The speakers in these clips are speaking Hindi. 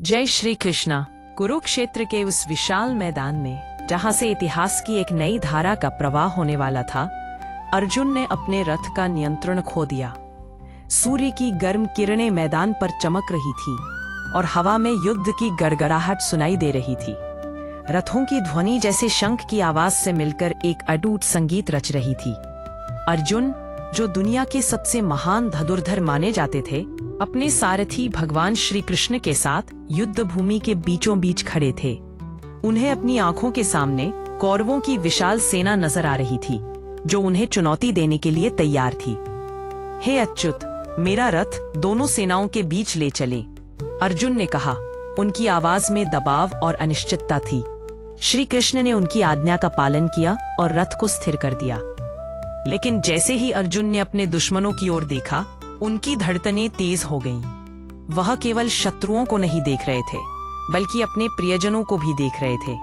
जय श्री कृष्णा। कुरुक्षेत्र के उस विशाल मैदान में जहां से इतिहास की एक नई धारा का प्रवाह होने वाला था, अर्जुन ने अपने रथ का नियंत्रण खो दिया। सूर्य की गर्म किरणें मैदान पर चमक रही थी और हवा में युद्ध की गड़गड़ाहट सुनाई दे रही थी। रथों की ध्वनि जैसे शंख की आवाज से मिलकर एक अटूट संगीत रच रही थी। अर्जुन, जो दुनिया के सबसे महान धनुर्धर माने जाते थे, अपने सारथी भगवान श्री कृष्ण के साथ युद्ध भूमि के बीचों बीच खड़े थे। उन्हें अपनी आंखों के सामने कौरवों की विशाल सेना नजर आ रही थी, जो उन्हें चुनौती देने के लिए तैयार थी। हे अच्युत, मेरा रथ दोनों सेनाओं के बीच ले चले, अर्जुन ने कहा। उनकी आवाज में दबाव और अनिश्चितता थी। श्री कृष्ण ने उनकी आज्ञा का पालन किया और रथ को स्थिर कर दिया। लेकिन जैसे ही अर्जुन ने अपने दुश्मनों की ओर देखा, उनकी धड़कनें तेज हो गईं। वह केवल शत्रुओं को नहीं देख रहे थे, बल्कि अपने प्रियजनों को भी देख रहे थे।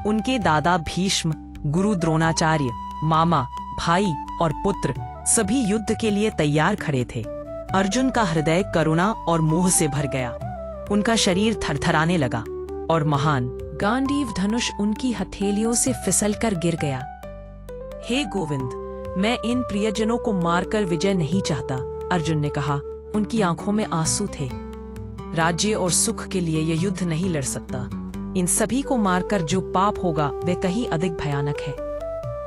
उनके दादा भीष्म, गुरु द्रोणाचार्य, मामा, भाई और पुत्र सभी युद्ध के लिए तैयार खड़े थे। अर्जुन का हृदय करुणा और मोह से भर गया। उनका शरीर थरथराने लगा और महान गांडीव धनुष उनकी हथेलियों से फिसलकर गिर गया। हे गोविंद, मैं इन प्रियजनों को मारकर विजय नहीं चाहता, अर्जुन ने कहा। उनकी आंखों में आंसू थे। राज्य और सुख के लिए यह युद्ध नहीं लड़ सकता। इन सभी को मारकर जो पाप होगा वह कहीं अधिक भयानक है।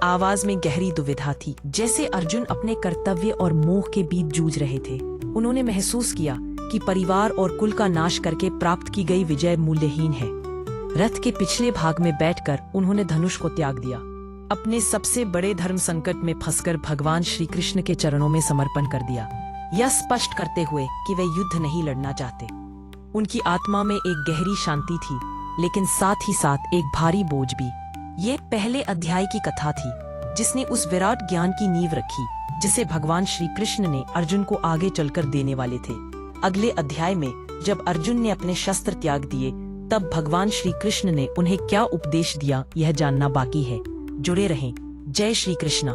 आवाज में गहरी दुविधा थी, जैसे अर्जुन अपने कर्तव्य और मोह के बीच जूझ रहे थे। उन्होंने महसूस किया कि परिवार और कुल का नाश करके प्राप्त की गई विजय मूल्यहीन है। रथ के पिछले भाग में बैठकर उन्होंने धनुष को त्याग दिया। अपने सबसे बड़े धर्म संकट में फंसकर भगवान श्री कृष्ण के चरणों में समर्पण कर दिया, यह स्पष्ट करते हुए कि वे युद्ध नहीं लड़ना चाहते। उनकी आत्मा में एक गहरी शांति थी, लेकिन साथ ही साथ एक भारी बोझ भी। ये पहले अध्याय की कथा थी, जिसने उस विराट ज्ञान की नींव रखी जिसे भगवान श्री कृष्ण ने अर्जुन को आगे चलकर देने वाले थे। अगले अध्याय में जब अर्जुन ने अपने शस्त्र त्याग दिए, तब भगवान श्री कृष्ण ने उन्हें क्या उपदेश दिया, यह जानना बाकी है। जुड़े रहें। जय श्री कृष्ण।